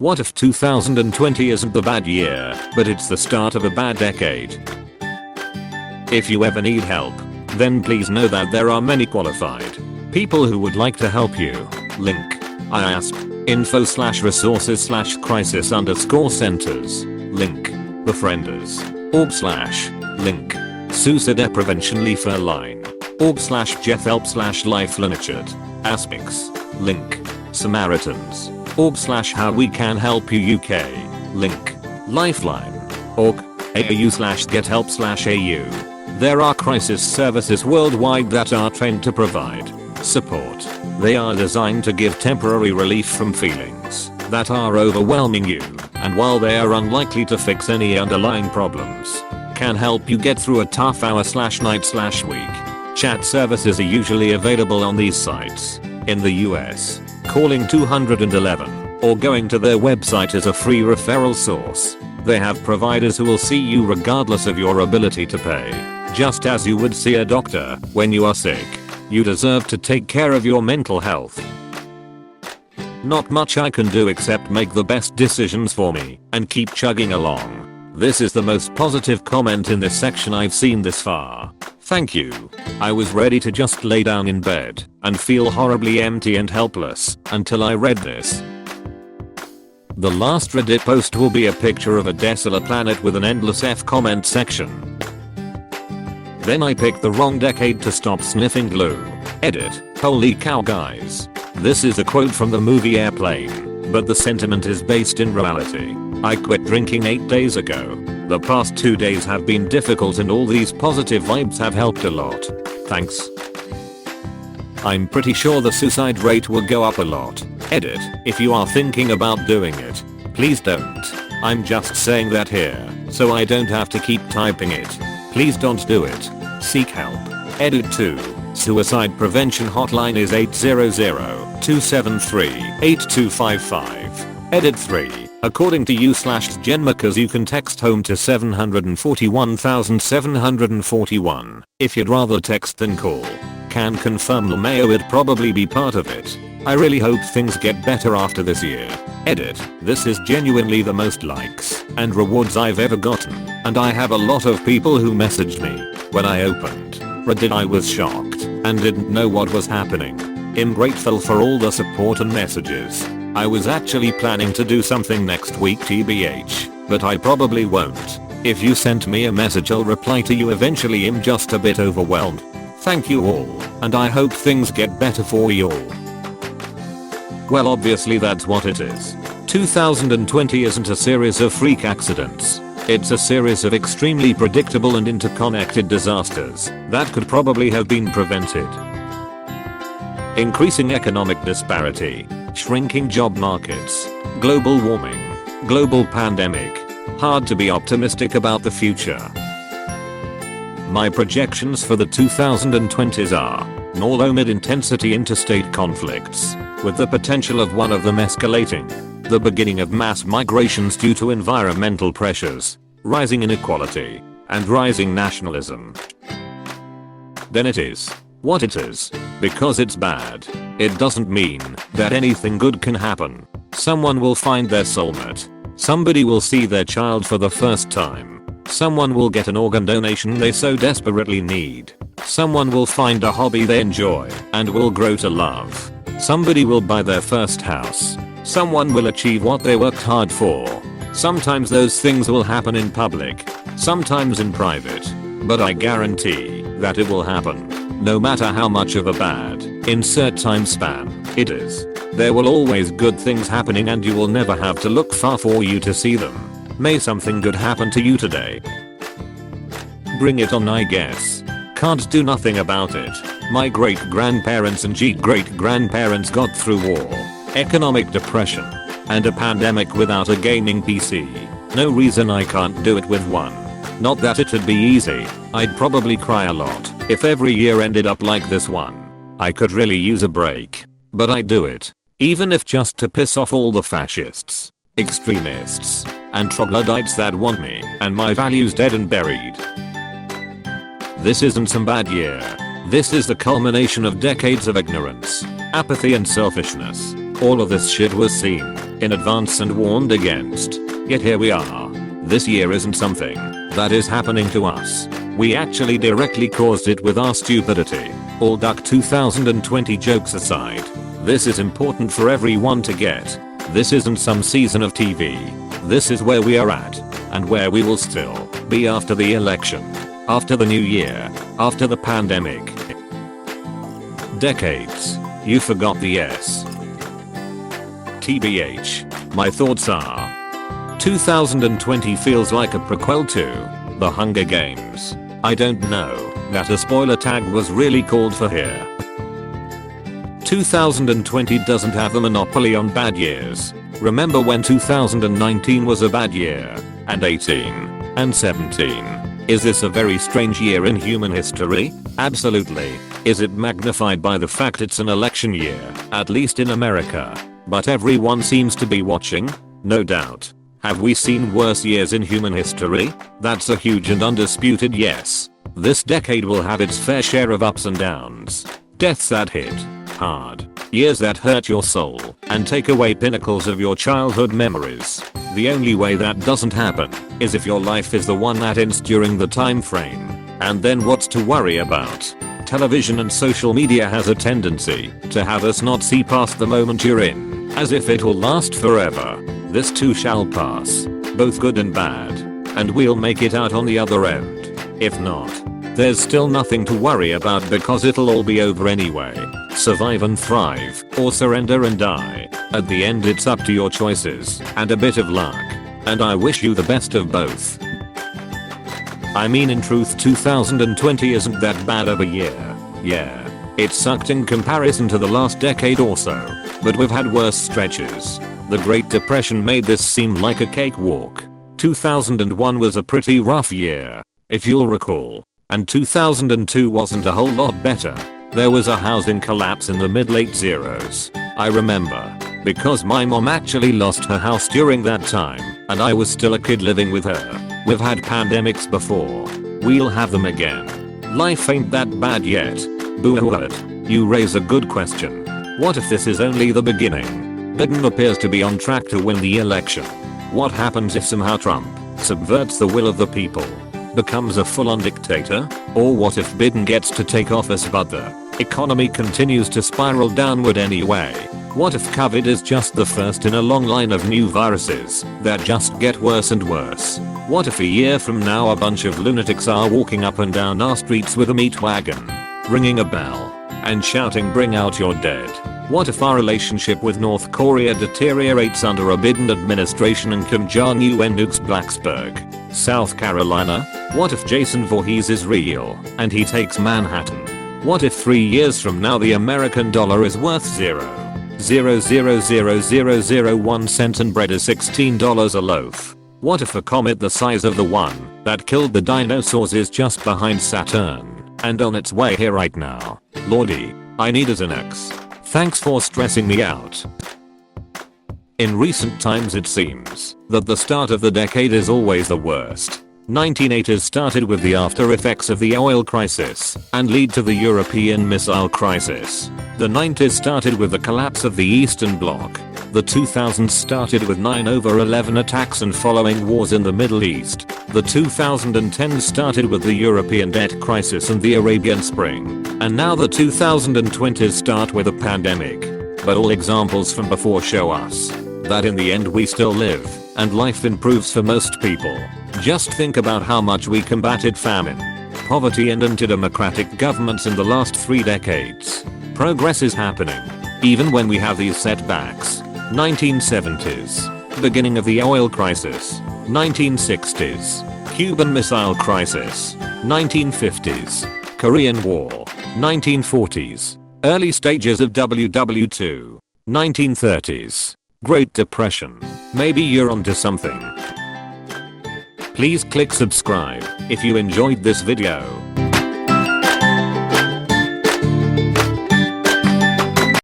What if 2020 isn't the bad year, but it's the start of a bad decade? If you ever need help, then please know that there are many qualified people who would like to help you. Link. I ask. info/resources/crisis_centers. Link. Befrienders. org/link. Suicide Prevention Lifeline. org/Jethelp/Lifelinitude. Aspects. Link. Samaritans. org/How We Can Help You UK. Link. Lifeline. org. AU/GetHelp/AU. There are crisis services worldwide that are trained to provide support. They are designed to give temporary relief from feelings that are overwhelming you, and while they are unlikely to fix any underlying problems, can help you get through a tough hour/night/week. Chat services are usually available on these sites. In the US, calling 211 or going to their website is a free referral source. They have providers who will see you regardless of your ability to pay. Just as you would see a doctor when you are sick, you deserve to take care of your mental health. Not much I can do except make the best decisions for me and keep chugging along. This is the most positive comment in this section I've seen this far. Thank you. I was ready to just lay down in bed and feel horribly empty and helpless until I read this. The last Reddit post will be a picture of a desolate planet with an endless F comment section. Then I picked the wrong decade to stop sniffing glue. Edit. Holy cow guys. This is a quote from the movie Airplane, but the sentiment is based in reality. I quit drinking 8 days ago. The past 2 days have been difficult and all these positive vibes have helped a lot. Thanks. I'm pretty sure the suicide rate will go up a lot. Edit. If you are thinking about doing it, please don't. I'm just saying that here, so I don't have to keep typing it. Please don't do it. Seek help. Edit 2. Suicide prevention hotline is 800-273-8255. Edit 3. According to you/Genmakers, you can text home to 741,741 if you'd rather text than call. Can confirm LMAO would probably be part of it. I really hope things get better after this year. Edit. This is genuinely the most likes and rewards I've ever gotten, and I have a lot of people who messaged me. When I opened Reddit I was shocked and didn't know what was happening. I'm grateful for all the support and messages. I was actually planning to do something next week TBH, but I probably won't. If you sent me a message I'll reply to you eventually. I'm just a bit overwhelmed. Thank you all, and I hope things get better for you all. Well, obviously that's what it is. 2020 isn't a series of freak accidents. It's a series of extremely predictable and interconnected disasters that could probably have been prevented. Increasing economic disparity, shrinking job markets, global warming, global pandemic. Hard to be optimistic about the future. My projections for the 2020s are more low mid-intensity interstate conflicts, with the potential of one of them escalating, the beginning of mass migrations due to environmental pressures, rising inequality, and rising nationalism. Then it is what it is. Because it's bad, it doesn't mean that anything good can happen. Someone will find their soulmate. Somebody will see their child for the first time. Someone will get an organ donation they so desperately need. Someone will find a hobby they enjoy and will grow to love. Somebody will buy their first house. Someone will achieve what they worked hard for. Sometimes those things will happen in public, sometimes in private, but I guarantee that it will happen. No matter how much of a bad, insert time span, it is. There will always good things happening and you will never have to look far for you to see them. May something good happen to you today. Bring it on, I guess. Can't do nothing about it. My great grandparents and great grandparents got through war, economic depression, and a pandemic without a gaming PC. No reason I can't do it with one. Not that it'd be easy. I'd probably cry a lot if every year ended up like this one. I could really use a break. But I'd do it. Even if just to piss off all the fascists, extremists, and troglodytes that want me and my values dead and buried. This isn't some bad year. This is the culmination of decades of ignorance, apathy and selfishness. All of this shit was seen in advance and warned against. Yet here we are. This year isn't something that is happening to us. We actually directly caused it with our stupidity. All duck 2020 jokes aside, this is important for everyone to get. This isn't some season of TV. This is where we are at, and where we will still be after the election, after the new year, after the pandemic. Decades. You forgot the S. TBH. My thoughts are 2020 feels like a prequel to The Hunger Games. I don't know that a spoiler tag was really called for here. 2020 doesn't have a monopoly on bad years. Remember when 2019 was a bad year, and 18, and 17. Is this a very strange year in human history? Absolutely. Is it magnified by the fact it's an election year, at least in America? But everyone seems to be watching? No doubt. Have we seen worse years in human history? That's a huge and undisputed yes. This decade will have its fair share of ups and downs. Deaths that hit hard. Years that hurt your soul and take away pinnacles of your childhood memories. The only way that doesn't happen is if your life is the one that ends during the time frame. And then what's to worry about? Television and social media has a tendency to have us not see past the moment you're in, as if it will last forever. This too shall pass, both good and bad, and we'll make it out on the other end. If not, there's still nothing to worry about because it'll all be over anyway. Survive and thrive, or surrender and die. At the end it's up to your choices, and a bit of luck. And I wish you the best of both. I mean, in truth, 2020 isn't that bad of a year. Yeah, it sucked in comparison to the last decade or so, but we've had worse stretches. The Great Depression made this seem like a cakewalk. 2001 was a pretty rough year, if you'll recall. And 2002 wasn't a whole lot better. There was a housing collapse in the mid-late zeros. I remember, because my mom actually lost her house during that time, and I was still a kid living with her. We've had pandemics before. We'll have them again. Life ain't that bad yet. Boo-hoo. You raise a good question. What if this is only the beginning? Biden appears to be on track to win the election. What happens if somehow Trump subverts the will of the people? Becomes a full-on dictator? Or what if Biden gets to take office but the economy continues to spiral downward anyway? What if COVID is just the first in a long line of new viruses that just get worse and worse? What if a year from now a bunch of lunatics are walking up and down our streets with a meat wagon, ringing a bell, and shouting "Bring out your dead"? What if our relationship with North Korea deteriorates under a Biden administration and Kim Jong-un nukes Blacksburg, South Carolina? What if Jason Voorhees is real and he takes Manhattan? What if 3 years from now the American dollar is worth 0.0000001 cent and bread is $16 a loaf? What if a comet the size of the one that killed the dinosaurs is just behind Saturn and on its way here right now? Lordy, I need as an X. Thanks for stressing me out. In recent times it seems that the start of the decade is always the worst. 1980s started with the after effects of the oil crisis and lead to the European missile crisis. The 90s started with the collapse of the Eastern Bloc. The 2000s started with 9/11 attacks and following wars in the Middle East. The 2010s started with the European debt crisis and the Arabian Spring. And now the 2020s start with a pandemic. But all examples from before show us that in the end we still live, and life improves for most people. Just think about how much we combated famine, poverty and antidemocratic governments in the last 3 decades. Progress is happening, even when we have these setbacks. 1970s, beginning of the oil crisis. 1960s, Cuban Missile Crisis. 1950s, Korean War. 1940s, early stages of WW2. 1930s, Great Depression. Maybe you're onto something. Please click subscribe if you enjoyed this video.